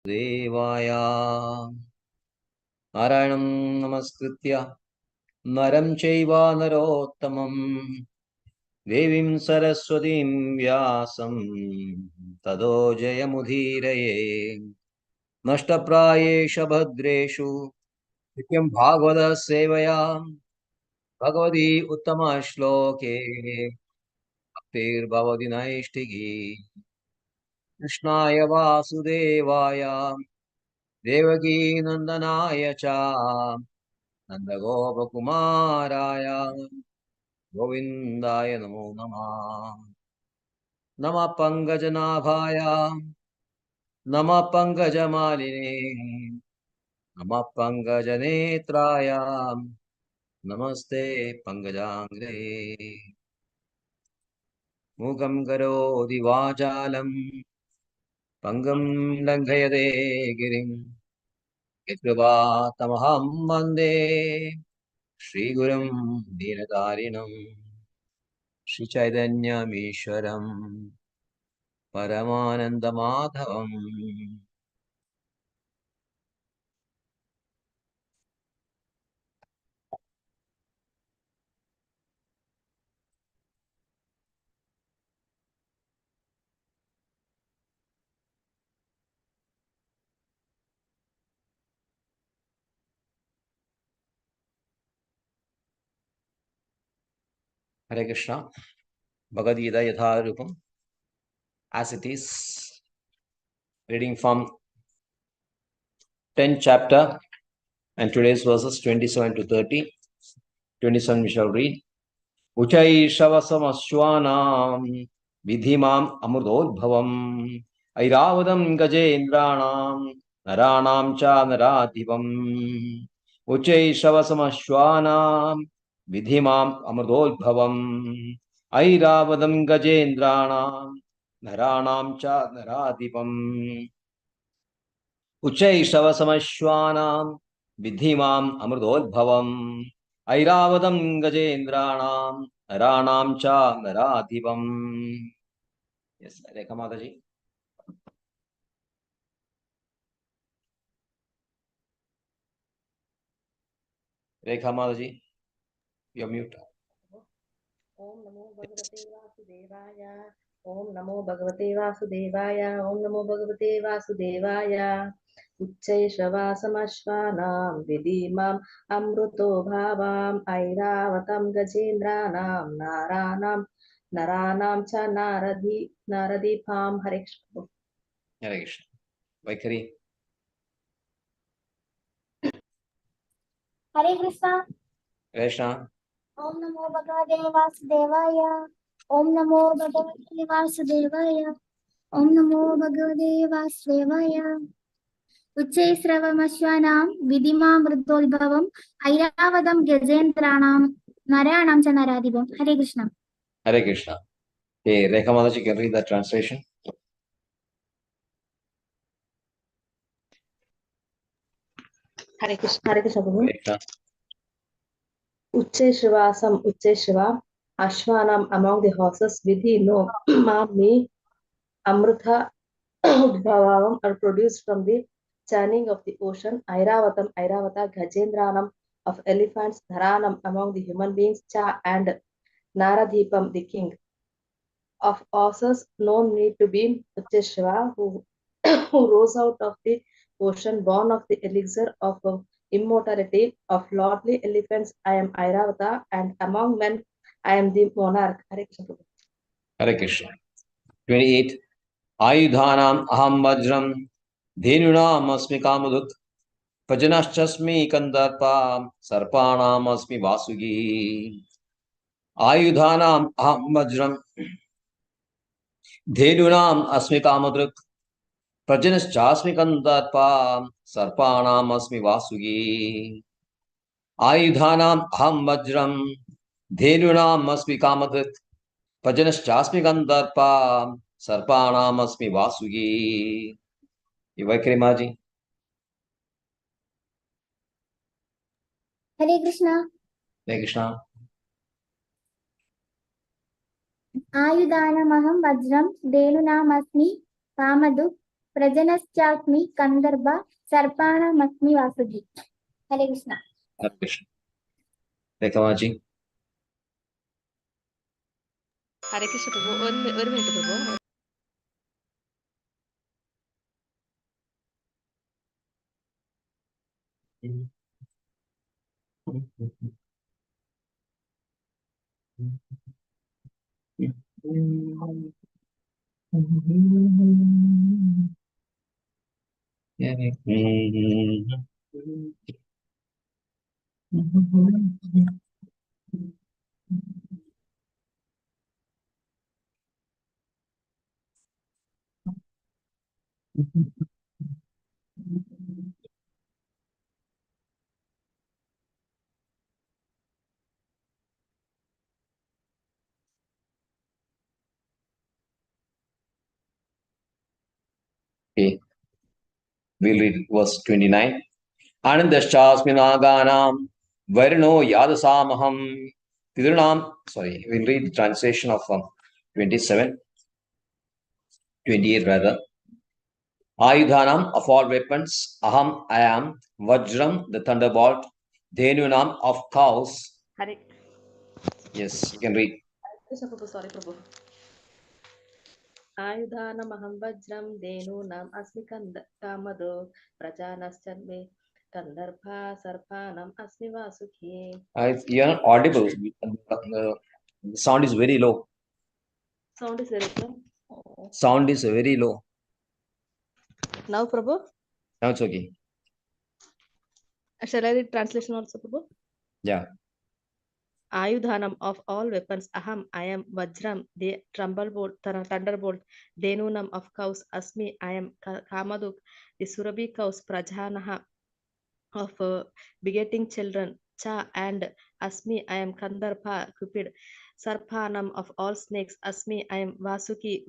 Devaya Narayanam Namaskritya Naram Chaiva Narottamam Devim Saraswatim Vyasam Tado Jayamudhiraye Nashtaprayesha Bhadreshu Nityam Bhagavata Sevaya Bhagavati Uttama Shloke Bhaktir Bhavati Naishtiki Krishnaya Vasudevaya Devaki Nandanaya Cha Nandagopakumaraya Govindaya Namo Namah Namah Pangajanabhaya Namah Pangajamalini Namah Pangajanetraya Namaste Pangajangre Mukam Karoti Vachalam Pangam Langhayade Girim Yatkripātamaham Vande Shri Gurum Dīnatarinam Shri Chaitanyamīśwaram Paramanandamadhavam. Hare Krishna. Bhagavad Gita Yatharupam, as it is, reading from 10th chapter, and today's verses 27 to 30. 27 we shall read. Uchai Shavasamaswanam Vidhimam Amurdodbhavam Airavadam Gajendranam Naranam Cha Narativam Uchai Shavasamaswanam Vidhimam Amurdodbhavam Airavadam Gajendranam Naranam Cha Narativam Uchai Shavasamaswanam Vidhimam Amurdodbhavam Airavadam Gajendranam Naranam Cha Narativam. Yes, Rekha Mataji. Rekha Mataji, you're mute. Om Namo Bhagavate Vasudevaya. Om Namo Bhagavate Vasudevaya. Om Namo Bhagavate Vasudevaya. Uchai Shavasamashvanam Vidimam Amruto Bhavam Airavatam Gajendranam Naranam Cha Naradipam Hare Krishna. Hare Krishna. Vaikari. Hare Krishna. Krishna. Om Namo Bhagavate Vasudevaya. Om Namo Bhagavate Vasudevaya. Om Namo Bhagavate Vasudevaya. Uchai Sravamashwanam Vidimam Vruddolbhavam Airavadam Gajendranam Naranam Cha Naradibam. Hare Krishna. Hare Krishna. Okay, Rekha Mataji can read the translation. Hare Krishna. Hare Krishna. Krishna. Uchai Shiva, Ashwanam among the horses, Vidhi no me, Amrutha Bhavavam are produced from the churning of the ocean, Airavata, Gajendranam of elephants, Dharanam among the human beings, Cha and Naradipam, the king of horses, no need to be Ucheshwa, who rose out of the ocean, born of the elixir of immortality of lordly elephants. I am Airavata, and among men I am the monarch. Hare Krishna. Hare Krishna. 28. Ayudhanam aham vajram dhenunam asmi kamaduk Pajanaschasmi kandarpa sarpanam asmi vasugi Ayudhanam aham vajram dhenunam asmi kamaduk Pajanaschasmi kandarpa sarpanam asmi vasugi Ayudhanam aham vajram dhenunam asmi kamaduk Pajanaschasmi kandarpa sarpanam asmi vasugi. Ivakrimaji. Hare Krishna. Hare Krishna. Ayudhanamaham Vajram Dhenunam Asmi Kamaduk प्रजनश्चास्मि कंदर्भ सर्पाणामस्मि Vasuki. Hare Krishna. Hare Krishna. Rekamaji. Hare Krishna Prabhu. ഒരു minute Prabhu. Okay, we'll read verse 29. Anandashasminaganam Varno Yadasamaham Pidunam. Sorry, we'll read the translation of 27, 28 rather. Ayudhanam of all weapons, Aham I am, Vajram the thunderbolt, Dhenunam of cows. Hare. Yes, you can read. Krishna Prabhu, sorry Prabhu. आयुधानमहं वज्रं धेनूनाम् अस्मि कामदो प्रजानश्चन्मे कन्दर्भा सर्पाणाम् अस्मि Vasuki. You are not audible. The sound is very low. Sound is very low. Oh. Sound is very low. Now Prabhu, Now it's okay. shall I read translation also Prabhu? Yeah. Ayudhanam of all weapons, Aham I am, Vajram the thunderbolt, Dhenunam of cows, Asmi I am, Kamaduk the Surabhi cows, Prajanaha of begetting children, Cha and Asmi I am, Kandarpa Cupid, Sarpanam of all snakes, Asmi I am, Vasuki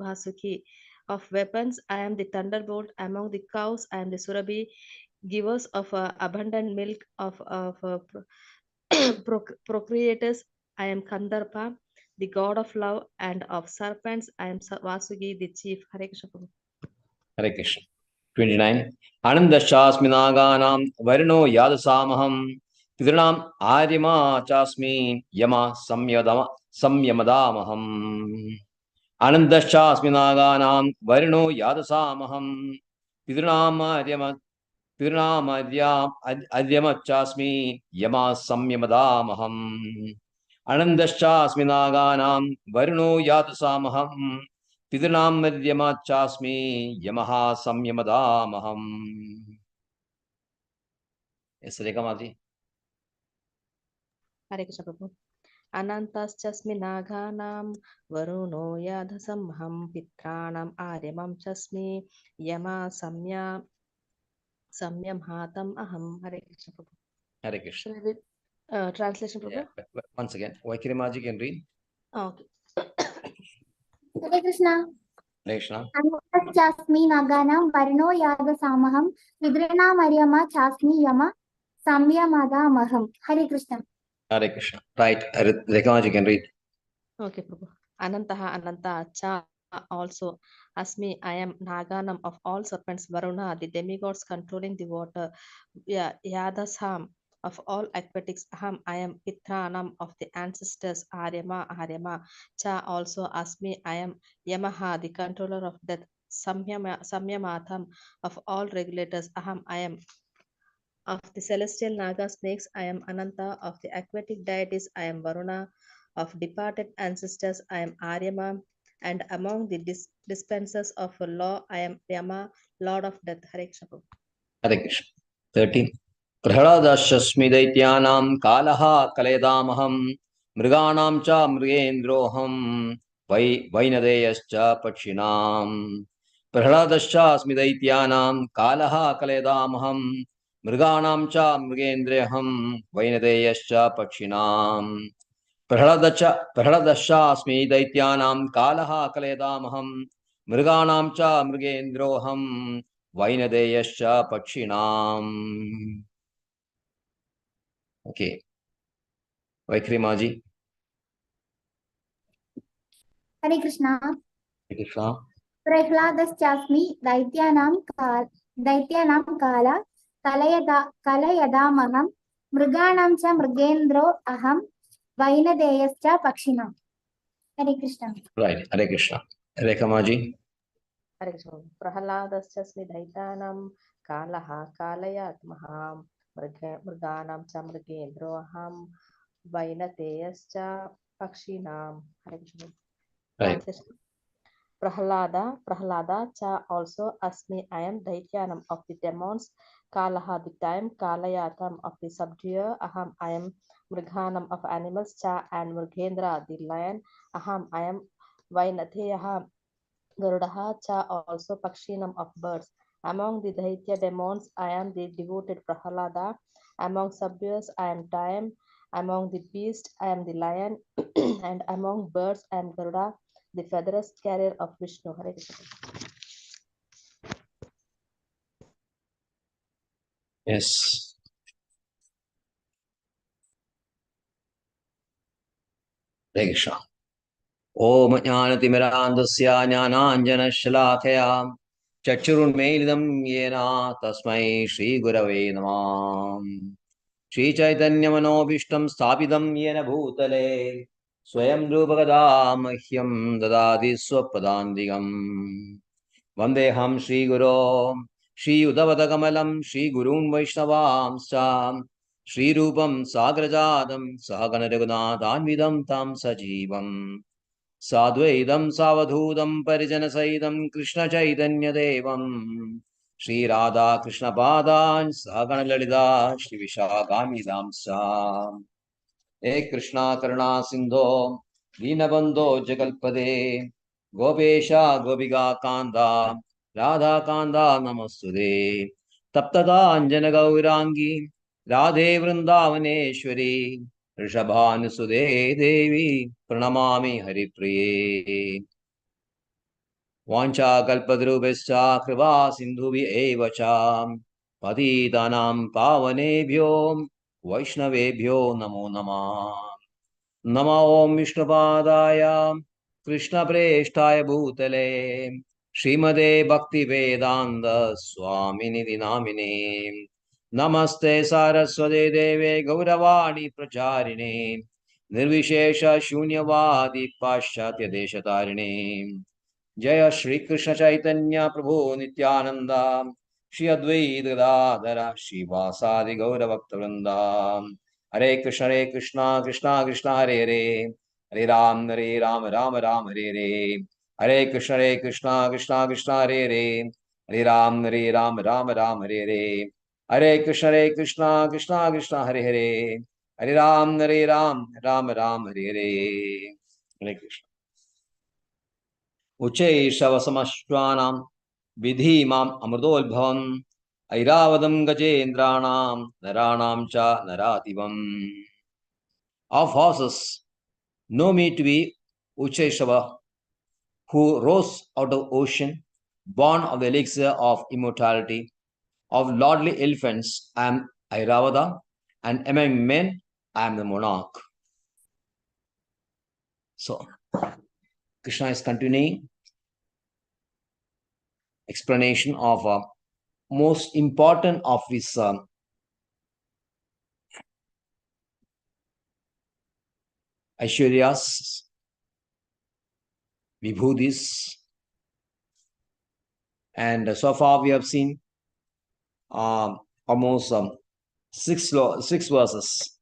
of weapons, I am the thunderbolt among the cows, I am the Surabhi givers of abundant milk of procreators, I am Kandarpa, the god of love, and of serpents, I am Vasuki, the chief. Hare Krishna Prabhu. Hare Krishna. 29. Anandashasminaganam Varno Yadasamaham Pidranam Aryama Chasmi Yama Samyamadamaham. Anandashasminaganam Varno Yadasamaham Pidranam Aryamachasmi Yama Samyamadamaham. Anandashasminaganam Varno Yadasamaham Pidunam Madhyamachasmi Yamaha Samyamadamaham. Yes, Rekamaji. Hare Krishna Prabhu. Anantaschasmi naganam varuno yadhasamham pitranam aryamam chasmi yama samyam hatam aham. Hare Krishna Prabhu. Hare Krishna. Shall I read translation Prabhu? Yeah. Once again, Vaikirimaji can read. Okay. Hare Krishna. Hare Krishna. चास्मि नागानां वर्णो यादसामहं विद्रेणामर्यमा चास्मि Yama संयमदामहं. Hare Krishna. Hare Krishna. Right. Rekamaji can read. Okay, Prabhu. Anantaha Ananta Cha also Asmi, I am Naganam of all serpents, Varuna, the demigods controlling the water, Yadasham of all aquatics, Aham, I am Pitranam of the ancestors, Aryama, Cha also Asmi, I am Yamaha, the controller of death, Samyamatham of all regulators, Aham, I am of the celestial Naga snakes, I am Ananta, of the aquatic deities, I am Varuna, of departed ancestors, I am Aryama, and among the dispensers of law, I am Yama, Lord of Death. Hare Krishna. Hare Krishna. 13. Prahaladashasmi Daityanam Kalaha Kaledamaham Mriganam cha Mrigendroham Vainadeyascha Pakshinam. Prahaladashasmi Daityanam Kalaha Kaledamaham Mriganam cha Mrigendreham Vainadeyascha Pakshinam. Prahaladashasmi Daityanam Kalaha Kaledamaham Mriganam cha Mrigendroham Vainadeyascha Pakshinam. Okay. Vaikrimaji. Hare Krishna. Hare Krishna. प्रह्लादश्चास्मि दैत्यानां काला कलयदामहं मृगाणां च मृगेन्द्रो अहं वैनदेयश्च पक्षिणाम्. Hare Krishna. Right. Hare Krishna. Hare Kamaji. Hare Krishna. Prahaladasya daitanam kalaha kalayatmaham mriganam cha mrigendroham vainateyascha pakshinam. Hare Krishna. Right. Prahlada cha also asmi, I am Daityanam of the demons, Kalaha the time, Kalayatam of the subduer, Aham I am Mrighanam of animals, Cha and Murghendra the lion, Aham I am Vainatheyaha Garudaha, Cha also Pakshinam of birds. Among the Daitya demons, I am the devoted Prahalada. Among subduers, I am time. Among the beasts, I am the lion. And among birds, I am Garuda, the featherless carrier of Vishnu. Hare Krishna. Yes. Hare Krishna. Om Jnanatimirandasya Jnananjanashalakhaya Chachurunmedam Yena Tasmai Shri Gurave Namah. Shri Chaitanya Manobishtam Sthapitam Yena Bhutale Swayam Rupagada Mahyam Dadadi Swapadandigam Vandeham Shri Guru Shri Udavadakamalam Shri Gurun Vaishnavamsa Shri Rupam Sagrajadam Sahagana Raghunathanvidam Tam Sajivam Sadvaidam Savadhudam Parijanasaidam Krishna Chaitanya Devam Shri Radha Krishna Padan Sagana Lalita Shri Vishakhamidam Sam He Krishna Karuna Sindho Dinabandho Jagalpade Gopesha Gopiga Kanda Radha Kanda Namastude Taptada Anjana Gaurangi Radhe Vrindavaneshwari Rishabhanusude Devi Pranamami Haripriye Vancha Kalpadrubhescha Kriva Sindhuvi Evacha Patitanam Pavanebhyo Vaishnavebhyo Namo Namah Namo Om Vishnupadaya Krishna Preshtaya Bhutale Srimade Bhakti Vedanta Swamini Dinamine Namaste Saraswade Deve Gauravani Pracharine Nirvishesha Shunyavadi Paschatya Deshatarine Jaya Shri Krishna Chaitanya Prabhu Nityananda Shri Advaita Gadadhara Shri Vasadi Gaura Bhakta Hare Krishna Krishna Krishna Hare Hare Hare Ram Ram Ram Hare Hare Hare Krishna Krishna Krishna Hare Hare Hare Ram Ram Hare Hare Hare Krishna Krishna Krishna Hare Hare Hare Ram Ram Hare Hare Hare Krishna Ucheshavasamashvanam vidhimam amrdolbhavam Airavadam gajendranam naranam cha narativam. Of horses know me to be Ucheshava, who rose out of ocean, born of the elixir of immortality. Of lordly elephants, I am Airavada, and among men, I am the monarch. So, Krishna is continuing explanation of most important of his Aishwaryas, Vibhudis, and so far we have seen almost six verses,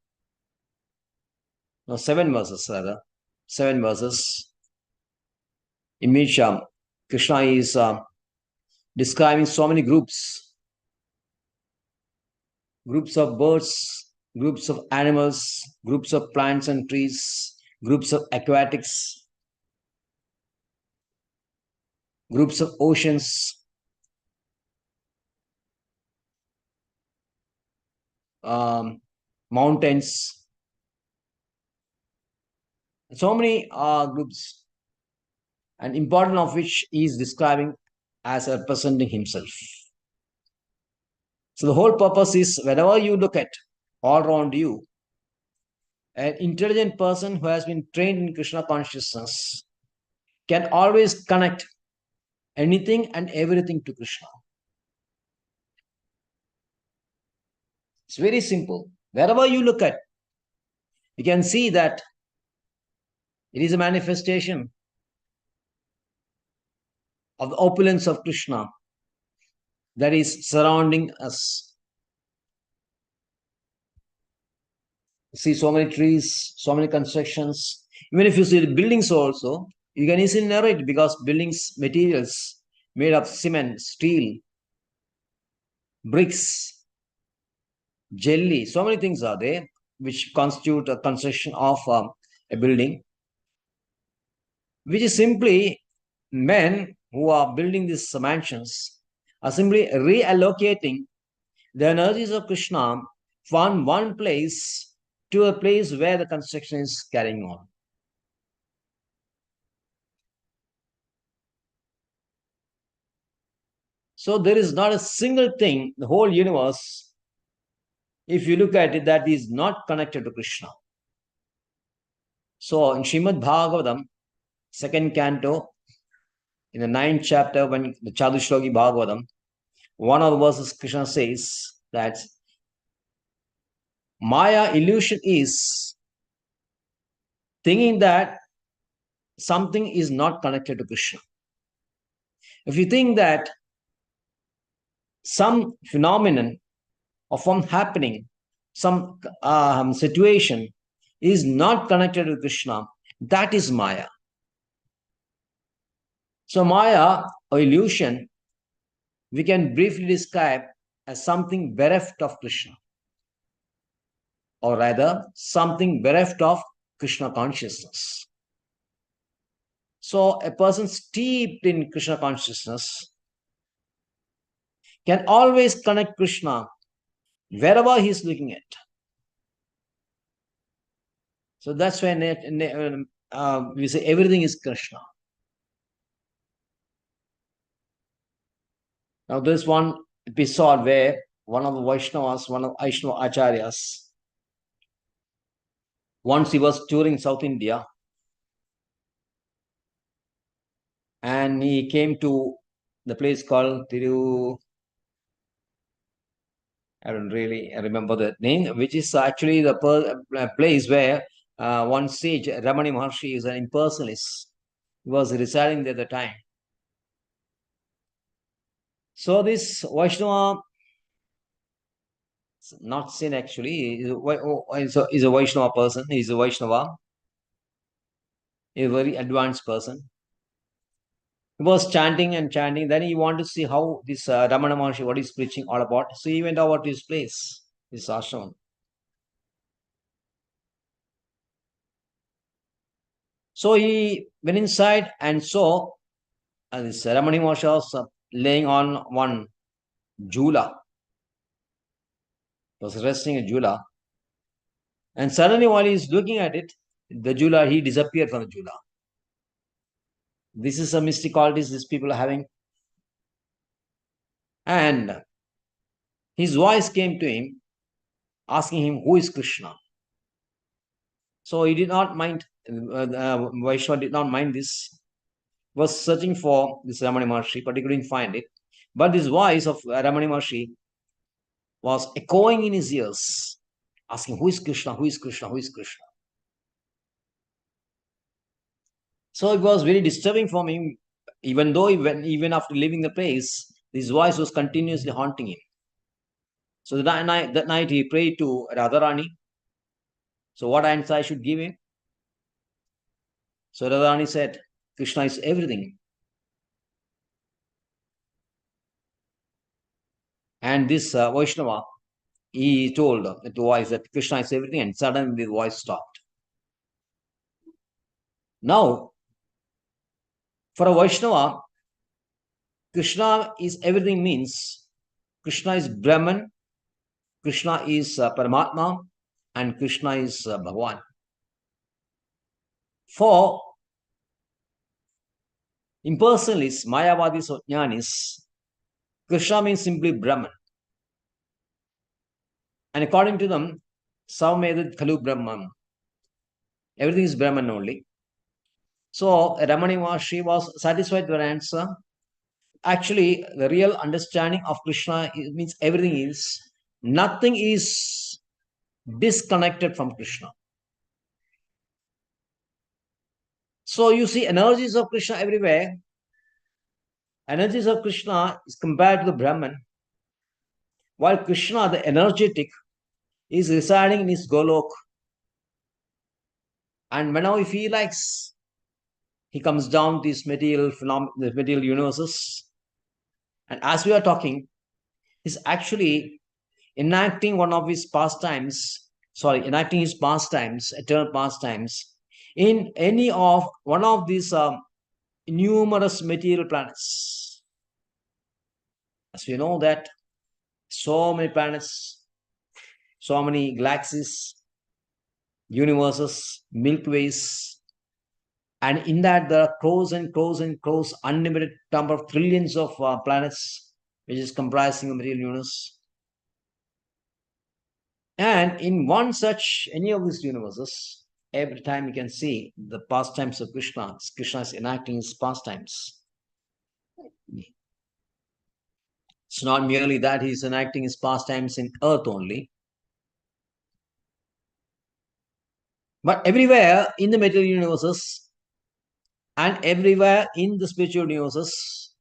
no, 7 verses rather, 7 verses in which Krishna is describing so many groups of birds, groups of animals, groups of plants and trees, groups of aquatics, groups of oceans, mountains, so many groups, and important of which he is describing as representing himself. So the whole purpose is whenever you look at all around you, an intelligent person who has been trained in Krishna consciousness can always connect anything and everything to Krishna. It's very simple. Wherever you look at, you can see that it is a manifestation of the opulence of Krishna that is surrounding us. See so many trees, so many constructions. Even if you see the buildings also, you can easily narrate because buildings materials made of cement, steel, bricks, jelly, so many things are there which constitute a construction of a building, which is simply men who are building these mansions are simply reallocating the energies of Krishna from one place to a place where the construction is carrying on. So there is not a single thing, the whole universe, if you look at it, that is not connected to Krishna. So in Srimad Bhagavatam, second canto, in the 9th chapter, when the Chadushloki Bhagavatam, one of the verses Krishna says that Maya illusion is thinking that something is not connected to Krishna. If you think that some phenomenon or some happening, some situation is not connected to Krishna, that is Maya. So Maya or illusion, we can briefly describe as something bereft of Krishna, or rather something bereft of Krishna consciousness. So a person steeped in Krishna consciousness can always connect Krishna wherever he is looking at. So that's why we say everything is Krishna. Now there's one episode where one of the Vaishnavas, one of Vaishnava Acharyas, once he was touring South India and he came to the place called I don't really remember the name, which is actually the place where one sage, Ramani Maharshi, is an impersonalist. He was residing there at the time. So this Vaishnava, not sin actually, is a Vaishnava person. He's a Vaishnava, a very advanced person. He was chanting and chanting. Then he wanted to see how this Ramana Maharshi, what he's preaching all about. So he went over to his place, his ashram. So he went inside and saw this Ramani Maharshi was laying on one jula. He was resting a jula. And suddenly while he's looking at it, the jula, he disappeared from the jula. This is a mystic qualities these people are having. And his voice came to him, asking him, who is Krishna? So he did not mind, Vaishnava did not mind this. He was searching for this Ramani Maharshi, but he couldn't find it. But this voice of Ramani Maharshi was echoing in his ears, asking, who is Krishna? Who is Krishna? Who is Krishna? So it was very disturbing for him, even though even after leaving the place, this voice was continuously haunting him. So that night he prayed to Radharani. So what answer I should give him? So Radharani said, Krishna is everything. And this Vaishnava, he told the voice that Krishna is everything, and suddenly the voice stopped. Now, for a Vaishnava, Krishna is everything means Krishna is Brahman, Krishna is Paramatma, and Krishna is Bhagavan. For impersonalists, Mayavadis or Jnanis, Krishna means simply Brahman. And according to them, Saumedat Khalu Brahman. Everything is Brahman only. So Ramani Maharshi was satisfied with her answer. actually the real understanding of Krishna means everything is, nothing is disconnected from Krishna. So you see energies of Krishna everywhere. Energies of Krishna is compared to the Brahman, while Krishna, the energetic, is residing in his Golok. And whenever if he likes, he comes down to these material the material universes. And as we are talking, he's actually enacting one of his pastimes, eternal pastimes, in any of one of these numerous material planets. As we know that so many planets, so many galaxies, universes, Milky Ways, and in that there are crores and crores and crores, unlimited number of trillions of planets, which is comprising the material universe. And in one such, any of these universes, every time you can see the pastimes of Krishna. Krishna is enacting his pastimes. It's not merely that he's enacting his pastimes in earth only, but everywhere in the material universes and everywhere in the spiritual universes,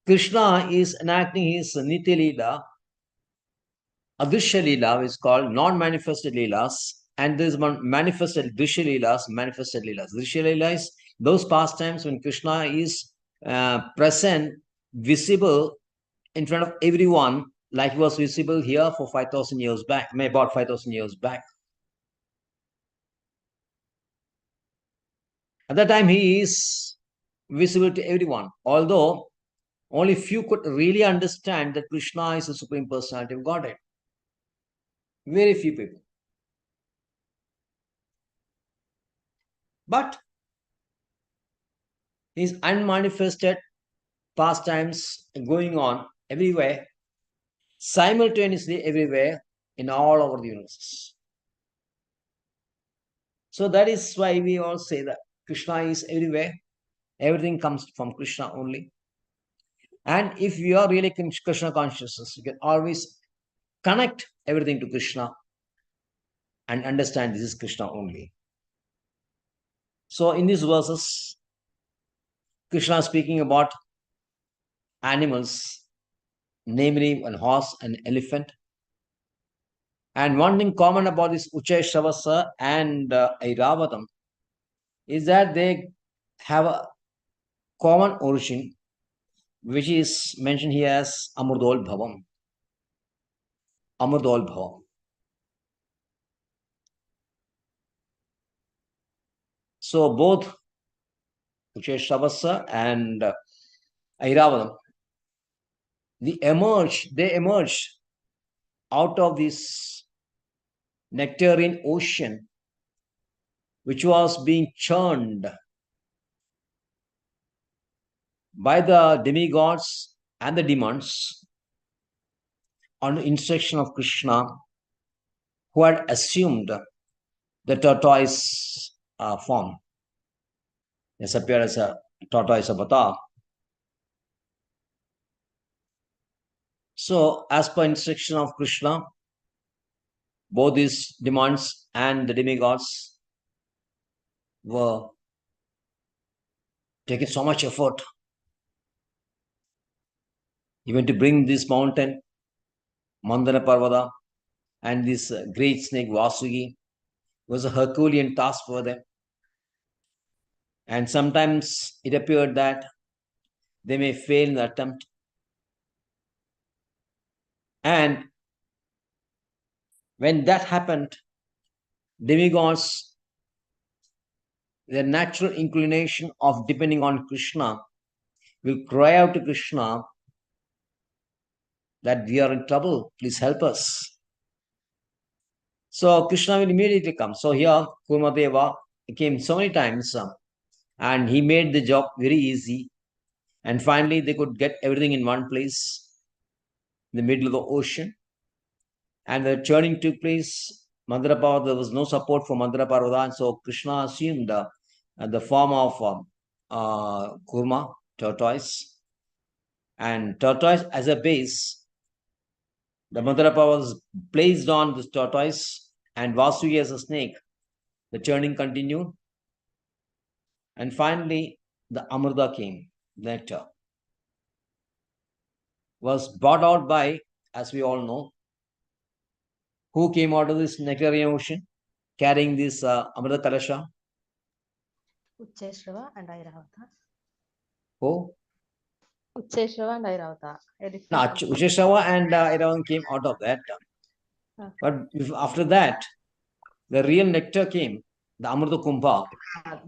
Krishna is enacting his Nitya Leela. Adrishya Leela is called non-manifested Leelas, and there's one manifested Drishya Leelas, manifested Leelas. Drishya Leela is those pastimes when Krishna is present, visible in front of everyone, like he was visible here for 5,000 years back, about 5,000 years back. At that time, he is visible to everyone, although only few could really understand that Krishna is the Supreme Personality of Godhead. Very few people. But his unmanifested pastimes going on everywhere, simultaneously everywhere, in all over the universes. So that is why we all say that Krishna is everywhere. Everything comes from Krishna only. And if you are really Krishna consciousness, you can always connect everything to Krishna and understand this is Krishna only. So in these verses, Krishna is speaking about animals, namely an horse and elephant. And one thing common about this H.G.Satyavrta and Airavatam is that they have a common origin, which is mentioned here as Amurdol Bhavam. Amurdol Bhavam. So both H.G.Satyavrta and Airavatam, they emerge out of this nectarine ocean, which was being churned by the demigods and the demons on instruction of Krishna, who had assumed the tortoise form. This appeared as a tortoise avatar. So, as per instruction of Krishna, both these demons and the demigods were taking so much effort even to bring this mountain, Mandana Parvata, and this great snake Vasuki. Was a Herculean task for them. And sometimes it appeared that they may fail in the attempt. And when that happened, demigods, their natural inclination of depending on Krishna, will cry out to Krishna that we are in trouble, please help us. So Krishna will immediately come. So here Kurmadeva came so many times and he made the job very easy. And finally they could get everything in one place, in the middle of the ocean. And the churning took place. Mandara Parvata, there was no support for Mandara Parvata, and so Krishna assumed the form of Kurma, tortoise. and tortoise as a base. The Madarapa was placed on this tortoise and Vasuki as a snake. The churning continued. And finally, the Amrita came, nectar. Was brought out by, as we all know, who came out of this nectarian ocean carrying this Amrita Kalasha? Ucheshrava and Airavata. Who? Ucheshrava and Airavata. No, Usheshava and Iravan came out of that. Okay. But after that, the real nectar came, the Amrita Kumbha.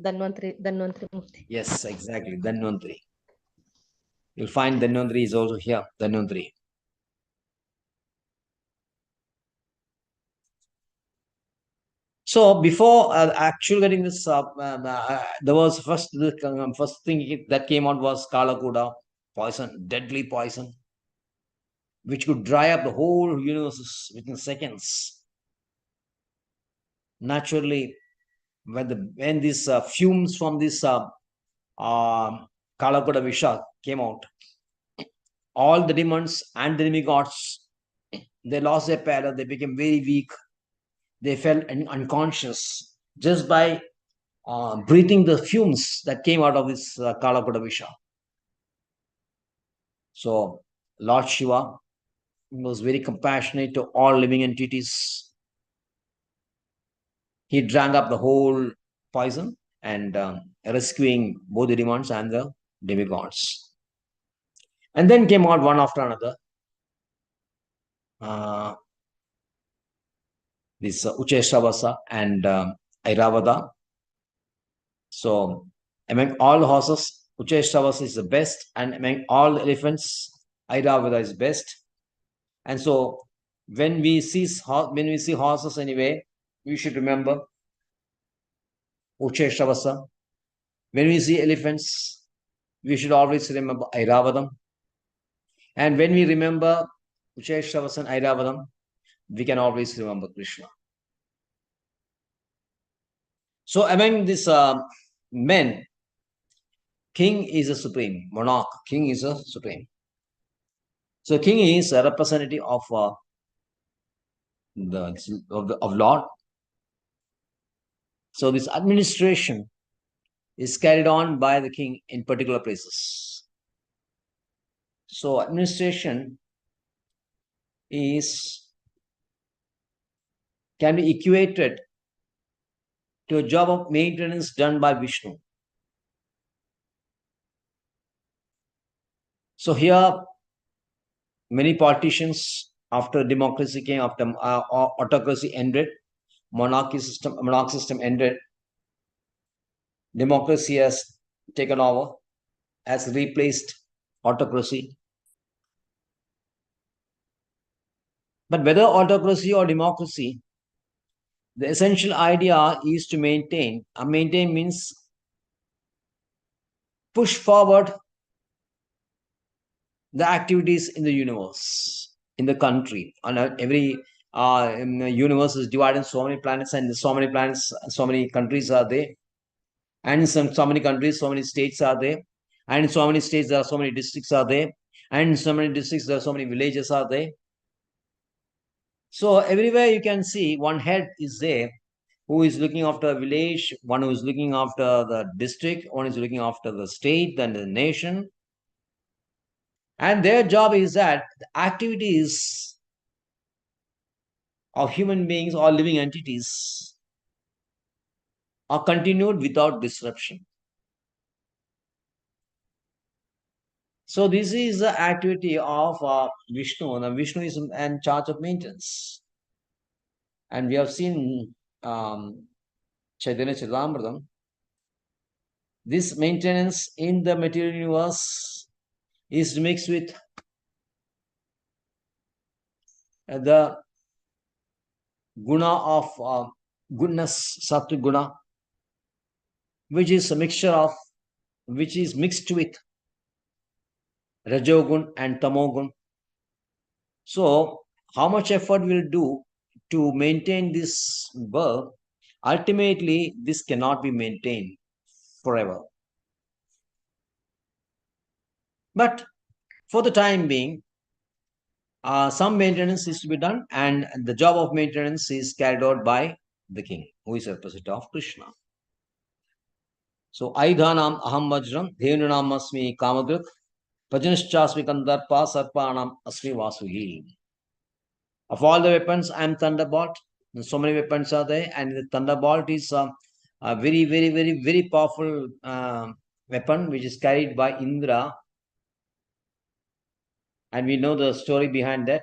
Dhanvantri Murti. Yes, exactly, Dhanvantri. You'll find Dhanvantri is also here, Dhanvantri. So before actually getting this, there was first thing that came out was Kalakuda, poison, deadly poison, which could dry up the whole universe within seconds. Naturally, when these fumes from this Kalakuda Visha came out, all the demons and the demigods, they lost their power, they became very weak, they fell unconscious just by breathing the fumes that came out of this Kalakuda Visha. So Lord Shiva was very compassionate to all living entities. He drank up the whole poison and rescuing both the demons and the demigods. And then came out one after another. This Ucheshravasa and Airavada. So among all horses, Ucheshravasa is the best, and among all elephants, Airavada is best. And so when we see horses anyway, we should remember Ucheshravasa. When we see elephants, we should always remember Airavadam. And when we remember Ucheshravasa and Airavadam, we can always remember Krishna. So among these men, king is a supreme, monarch, king is a supreme. So king is a representative of Lord. So this administration is carried on by the king in particular places. So administration can be equated to a job of maintenance done by Vishnu. So here, many politicians, after democracy came, after autocracy ended, monarch system ended, democracy has taken over, has replaced autocracy. But whether autocracy or democracy, the essential idea is to maintain. Maintain means push forward the activities in the universe, in the country. And every universe is divided in so many planets, and so many planets, so many countries are there. And in so many countries, so many states are there. And in so many states, there are so many districts are there. And in so many districts, there are so many villages are there. So everywhere you can see one head is there who is looking after a village, one who is looking after the district, one is looking after the state, then the nation. And their job is that the activities of human beings or living entities are continued without disruption. So this is the activity of Vishnu, and Vishnu is in charge of maintenance. And we have seen Chaitanya Charitamrita. This maintenance in the material universe is mixed with the guna of goodness, sattvic guna, which is a mixture of, which is mixed with rajogun and tamogun. So how much effort we'll do to maintain this birth, ultimately this cannot be maintained forever. But For the time being, some maintenance is to be done, and the job of maintenance is carried out by the king, who is a representative of Krishna. So, Aidhanam aham vajram, dhenunam asmi kamadruk, pajanishchasmi kandarpa, sarpanam asmi vasuhi. Of all the weapons, I am thunderbolt. So many weapons are there, and the thunderbolt is a very, very, very, very powerful weapon which is carried by Indra. And we know the story behind that.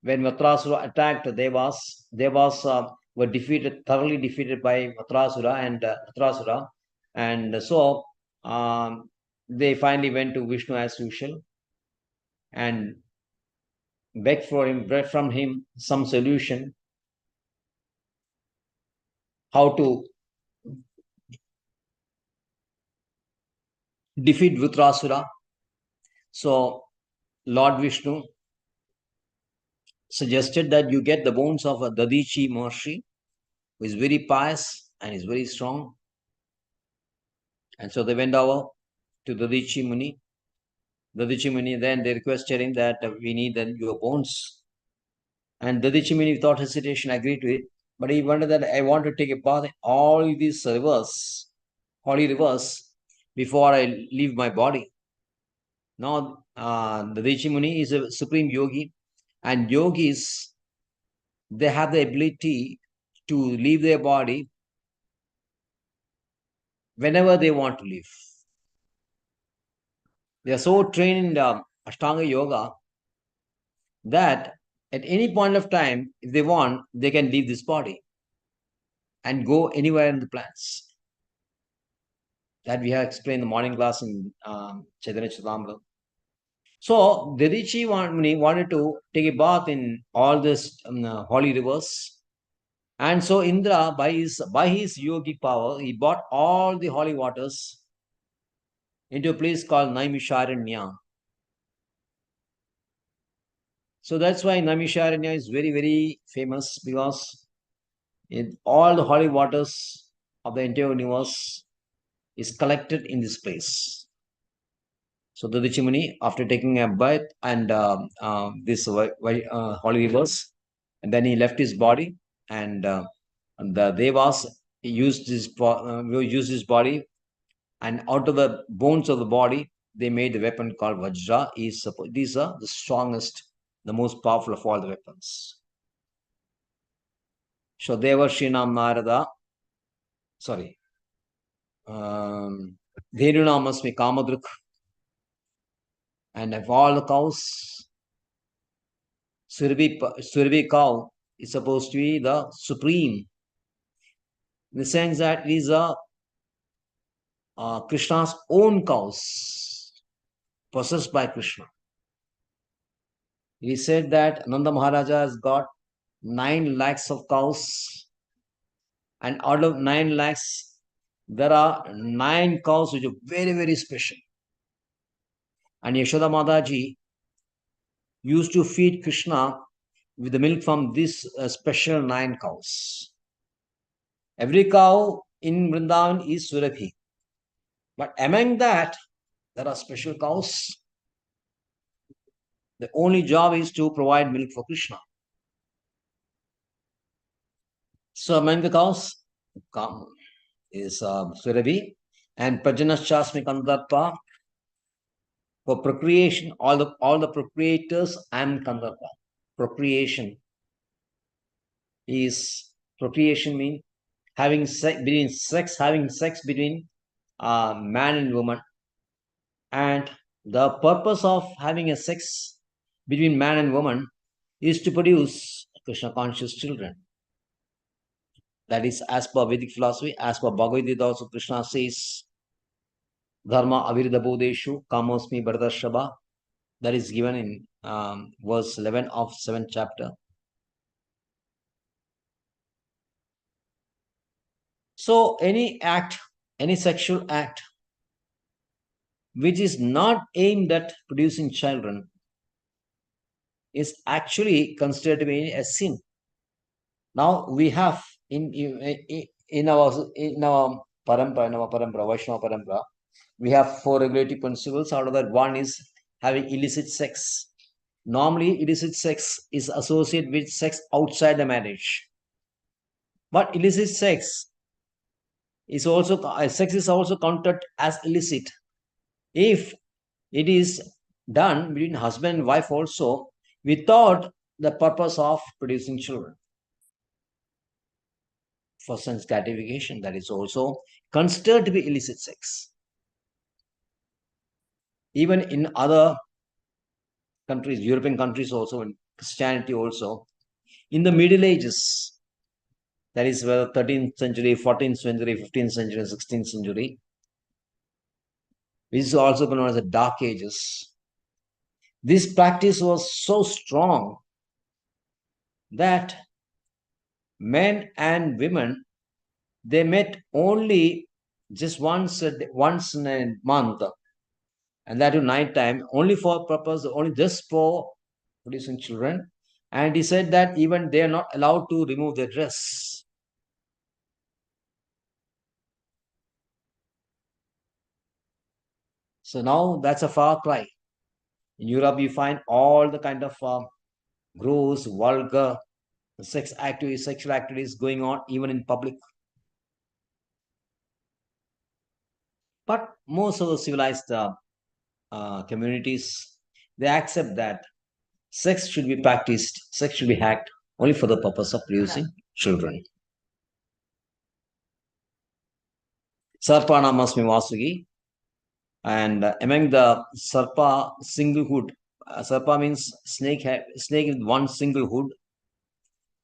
When Matrasura attacked Devas, Devas were defeated, thoroughly defeated by Matrasura, and so they finally went to Vishnu as usual and begged from him some solution how to defeat Vitrasura. So Lord Vishnu suggested that you get the bones of a Dadichi Maharshi, who is very pious and is very strong. And so they went over to Dadichi Muni. Dadichi Muni, then they requested him that we need your bones. And Dadichi Muni, without hesitation, agreed to it. But he wanted that I want to take a bath in all these rivers, holy rivers, before I leave my body. Now, Dadichi Muni is a supreme yogi, and yogis, they have the ability to leave their body whenever they want to leave. They are so trained in Ashtanga Yoga that at any point of time, if they want, they can leave this body and go anywhere in the plants. That we have explained in the morning class in Chaitanya Charitamrita. So, Dadichi Muni wanted to take a bath in all these holy rivers. And so Indra, by his yogic power, he brought all the holy waters into a place called Naimisharanya. So that's why Naimisharanya is very, very famous, because all the holy waters of the entire universe is collected in this place. So Dadichi Muni, after taking a bath and this holy rivers, and then he left his body, and the Devas used his body, and out of the bones of the body, they made the weapon called Vajra. These are the strongest, the most powerful of all the weapons. So Devarshina Narada, sorry, Dhenunam Kamadruk, and of all the cows, Surabhi cow is supposed to be the supreme, in the sense that these are Krishna's own cows, possessed by Krishna. He said that Nanda Maharaja has got 9 lakhs of cows, and out of 9 lakhs, there are 9 cows which are very, very special. And Yashoda Mataji used to feed Krishna with the milk from these special 9 cows. Every cow in Vrindavan is Surabhi. But among that, there are special cows. The only job is to provide milk for Krishna. So among the cows is Surabhi, and Prajanashasmi Kandarpa. For procreation, all the procreators and Kandarpa. Procreation means having sex between man and woman. And the purpose of having a sex between man and woman is to produce Krishna conscious children. That is as per Vedic philosophy. As per Bhagavad Gita also, Krishna says, Dharma avirida bodeshu kamosmi bharadashaba. That is given in verse 11 of 7th chapter. So any sexual act which is not aimed at producing children is actually considered to be a sin. Now we have in our parampara, Vaishnava parampara, we have 4 regulative principles. Out of that, one is having illicit sex. Normally, illicit sex is associated with sex outside the marriage. But illicit sex is also counted as illicit if it is done between husband and wife also without the purpose of producing children. For sense gratification, that is also considered to be illicit sex. Even in other countries, European countries also, in Christianity also, in the Middle Ages, that is 13th century, 14th century, 15th century, 16th century, which is also known as the Dark Ages. This practice was so strong that men and women, they met only just once in a month, and that to night time, only for purpose, only just for producing children. And he said that even they are not allowed to remove their dress. So now that's a far cry. In Europe, you find all the kind of gross, vulgar, sexual activities going on even in public. But most of the civilized communities, they accept that sex should be practiced, sex should be hacked only for the purpose of producing children. Sarpana must be Vasugi. And among the Sarpa single hood, Sarpa means snake with one single hood.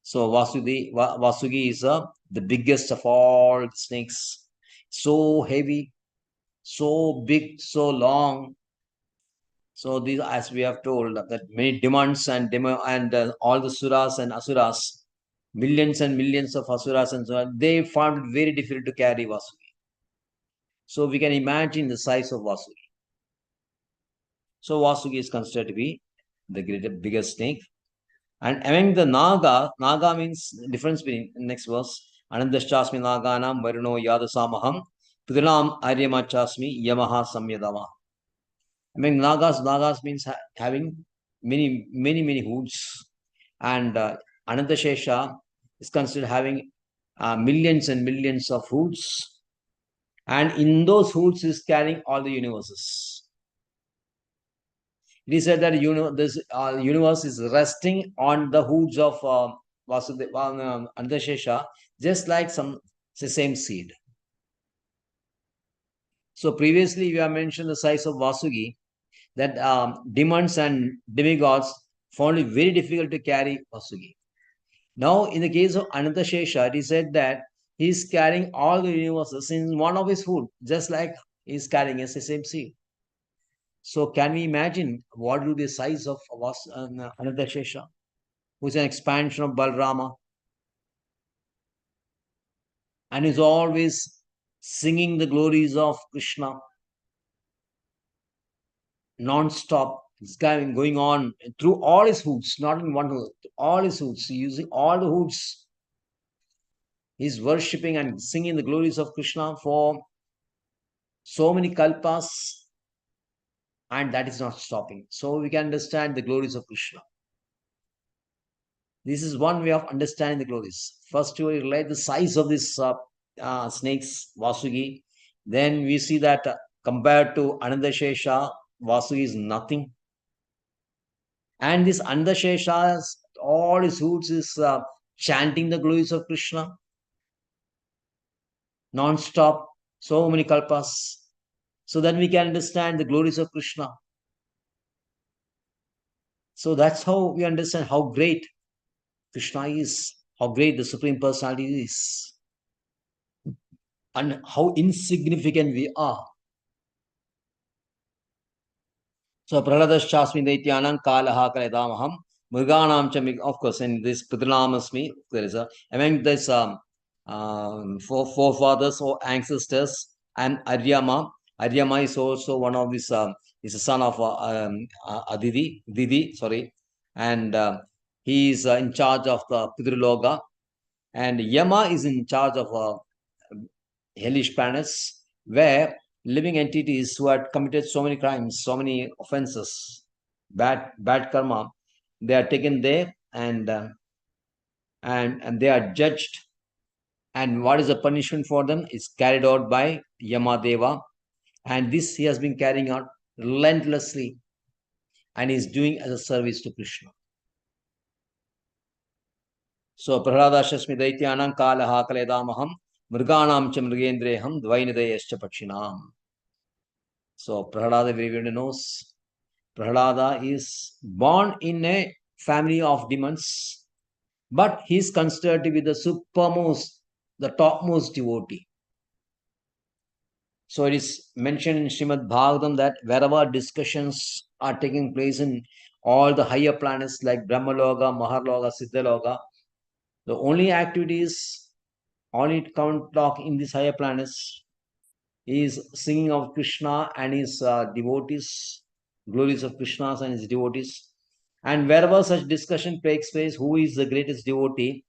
So Vasugi is the biggest of all the snakes. So heavy, so big, so long. So these, as we have told, that many demons and all the suras and asuras, millions and millions of asuras and so on, they found it very difficult to carry Vasugi. So we can imagine the size of Vasugi. So Vasugi is considered to be the biggest snake. And among the Naga means the difference between next verse. Anandashasmi Naganam Varino Yadasamaham Pidranam Aryamachasmi Yamaha Samyadama. Among Nagas means having many hoods. And Anantashesha is considered having millions and millions of hoods. And in those hoods is carrying all the universes. It is said that this universe is resting on the hoods of Anantashesha, just like some sesame seed. So previously we have mentioned the size of Vasugi, that demons and demigods found it very difficult to carry Vasugi. Now, in the case of Anantashesha, it is said that he is carrying all the universes in one of his foot, just like he is carrying a sesame seed. So, can we imagine what will be the size of Anantashesha, who is an expansion of Balrama, and is always singing the glories of Krishna non-stop. It's going on through all his hoods, not in one hood, all his hoods, using all the hoods. He's worshipping and singing the glories of Krishna for so many kalpas, and that is not stopping. So we can understand the glories of Krishna. This is one way of understanding the glories. First, we relate the size of this snakes, Vasugi. Then we see that compared to Anandashesha, Vasugi is nothing. And this Anandashesha, all his hoods is chanting the glories of Krishna non-stop, so many kalpas. So then we can understand the glories of Krishna. So that's how we understand how great Krishna is, how great the Supreme Personality is, and how insignificant we are. So Prahladashasmi Daityanam Kalaha Kaledamaham Murganam Chamik, of course, in this Pidranamasmi, there is among this forefathers or ancestors, and Aryama. Aryama is also one of this, is a son of Didi, and he is in charge of the Pidruloga, and Yama is in charge of hellish planets, where living entities who had committed so many crimes, so many offenses, bad karma. They are taken there and they are judged. And what is the punishment for them? It's carried out by Yamadeva. And this he has been carrying out relentlessly, and is doing as a service to Krishna. So Prahaladashasmi Daityanam Kalaha Kaledamaham Mriganam cha Mrigendreham Dvainidayascha Pakshinam. So Prahalada, everybody knows, Prahalada is born in a family of demons, but he is considered to be the supermost, the topmost devotee. So it is mentioned in Srimad Bhagavatam that wherever discussions are taking place in all the higher planets like Brahmaloka, Mahaloka, Siddhaloka, the only activities, only talk in these higher planets is singing of Krishna and his devotees, glories of Krishna and his devotees. And wherever such discussion takes place, who is the greatest devotee,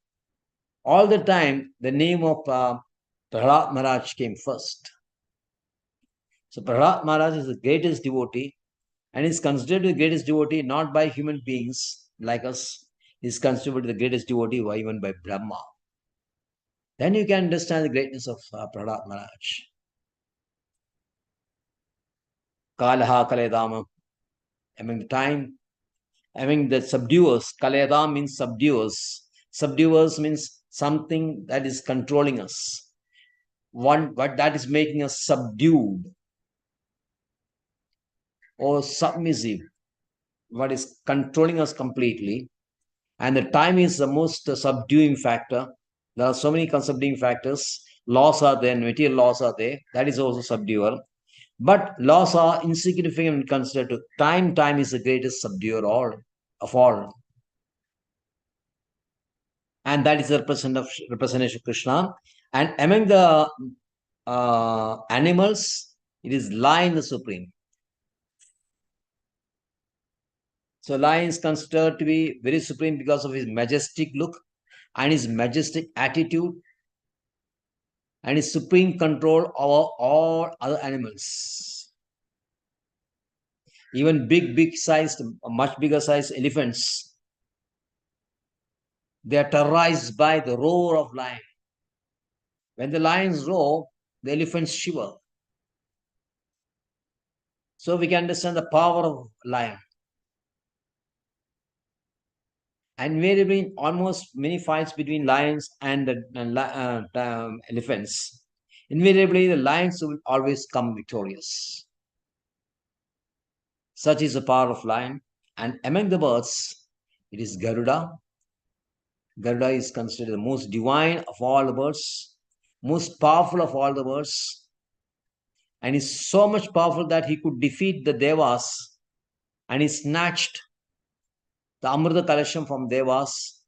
all the time the name of Prahlad Maharaj came first. So Prahlad Maharaj is the greatest devotee, and is considered the greatest devotee not by human beings like us. He is considered the greatest devotee even by Brahma. Then you can understand the greatness of Prahlad Maharaj. Kalaha Kaledama, among the time, among the subduers. Kaledam means subduers. Subduers means something that is controlling us. What that is making us subdued or submissive, what is controlling us completely. And the time is the most subduing factor. There are so many subduing factors. Laws are there, material laws are there. That is also subduer. But laws are insignificant when considered to time. Time is the greatest subduer of all. And that is the representation of Krishna. And among the animals, it is lion the supreme. So lion is considered to be very supreme because of his majestic look and his majestic attitude and his supreme control over all other animals. Even big sized, much bigger sized elephants, they are terrorized by the roar of lion. When the lions roar, the elephants shiver. So we can understand the power of lion. And invariably, in almost many fights between lions and elephants, invariably the lions will always come victorious. Such is the power of lion. And among the birds, it is Garuda. Garuda is considered the most divine of all the birds, most powerful of all the birds, and is so much powerful that he could defeat the Devas, and he snatched the Amrita Kalasham from Devas.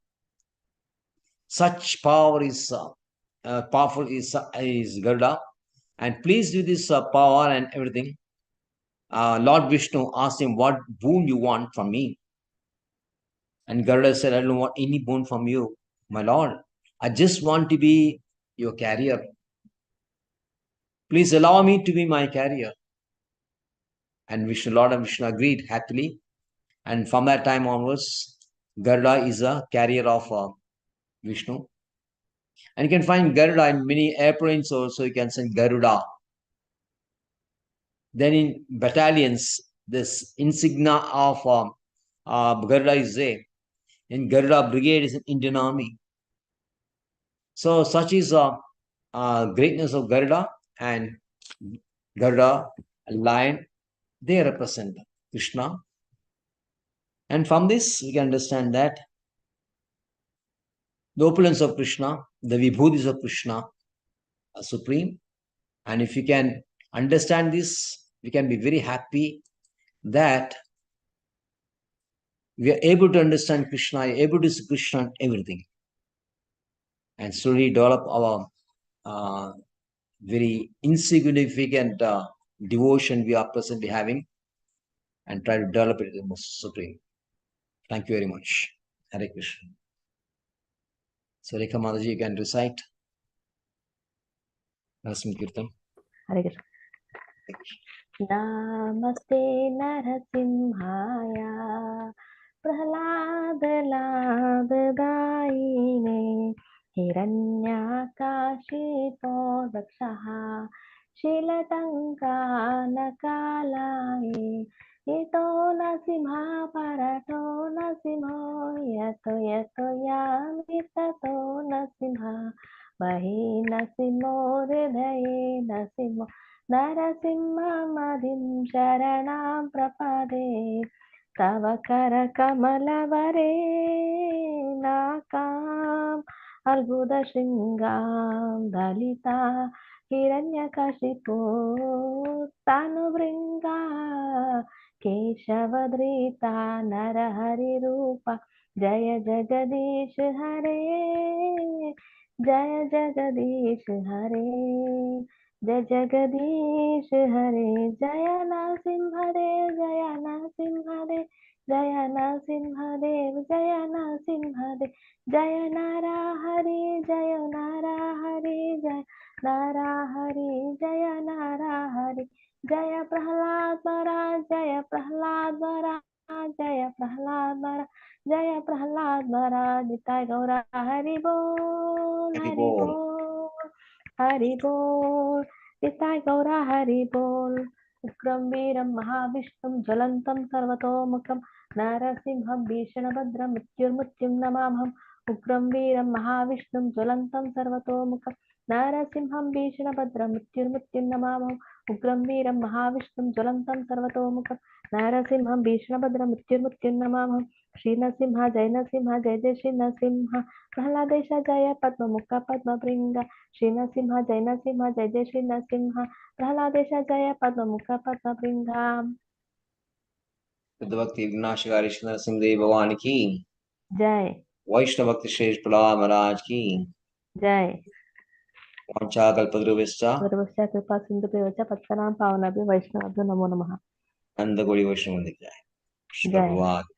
Such power is powerful is Garuda, and pleased with this power and everything, Lord Vishnu asked him, "What boon you want from me?" And Garuda said, "I don't want any boon from you, my Lord. I just want to be your carrier. Please allow me to be my carrier." And Lord and Vishnu agreed happily. And from that time onwards, Garuda is a carrier of Vishnu. And you can find Garuda in many airplanes also. You can send Garuda. Then in battalions, this insignia of Garuda is there. In Garuda Brigade is an Indian Army. So such is greatness of Garuda, and Garuda, lion, they represent Krishna. And from this, we can understand that the opulence of Krishna, the vibhutis of Krishna are supreme. And if you can understand this, we can be very happy that we are able to understand Krishna, able to see Krishna in everything, and slowly develop our very insignificant devotion we are presently having, and try to develop it in the most supreme. Thank you very much. Hare Krishna. So Rekha Mataji, you can recite Rasam Kirtan. Hare Krishna. नमस्ते नरसिंहाय प्रह्लाद लाभदायिने हिरण्याकाशितो दक्षः शीलटङ्कानकालाय इतो नरसिंहा परतो नरसिंहो यतो यतो यामि ततो नरसिंहा बहि नरसिंहो हृदये नरसिंहो नरसिंहमदिं शरणं प्रपदे तव करकमलवरे नाकाम् अर्बुदशृङ्गां दलिता हिरण्यकशिपो तनुभृङ्गा केशवधृता नरहरिरूपा जय जगदीश हरे जय जगदीश हरे जय जगदीश हरे जय नरसिंहदेव जय नरसिंहदेव जय नरसिंहदेव जय नरसिंहदेव जय नरहरि जय नरहरि जय नरहरि जय नरहरि जय प्रह्लाद महाराज जय प्रह्लाद महाराज जय प्रह्लाद महाराज जय प्रह्लाद महाराज निताय गौरा हरि बोल हरि हरि बोल। बोल हरि बोल निताय गौरा हरि बोल उग्रं वीरं महाविष्णुं ज्वलन्तं सर्वतोमुखं नरसिंहं भीषणभद्रं मृत्युर्मृत्युं नमामहम् उग्रं वीरं महाविष्णुं ज्वलन्तं सर्वतोमुखं नरसिंहं भीषणभद्रं मृत्युर्मृत्युं नमामहम् उग्रं वीरं महाविष्णुं ज्वलन्तं सर्वतोमुखं नरसिंहं भीषणभद्रं मृत्युर्मृत्युं नमामहम् श्री नरसिंह जय जय श्री नरसिंह प्रह्लादेश जय पद्ममुख पद्मभृङ्ग श्री नरसिंह जय जय श्री नरसिंह प्रह्लादेश जय पद्ममुख पद्मभृङ्ग भक्ति विनाशकारी श्री नरसिंह देव भगवान की जय वैष्णव भक्ति श्रेष्ठ प्रहलाद महाराज की जय वाञ्छाकल्पतरुभ्यश्च सर्वस्य कृपा सिन्धुभ्यश्च पतितानां पावनेभ्यो वैष्णवेभ्यो नमो नमः नंदगोरी वैष्णव मंदिर जाए। जय प्रभुवाद।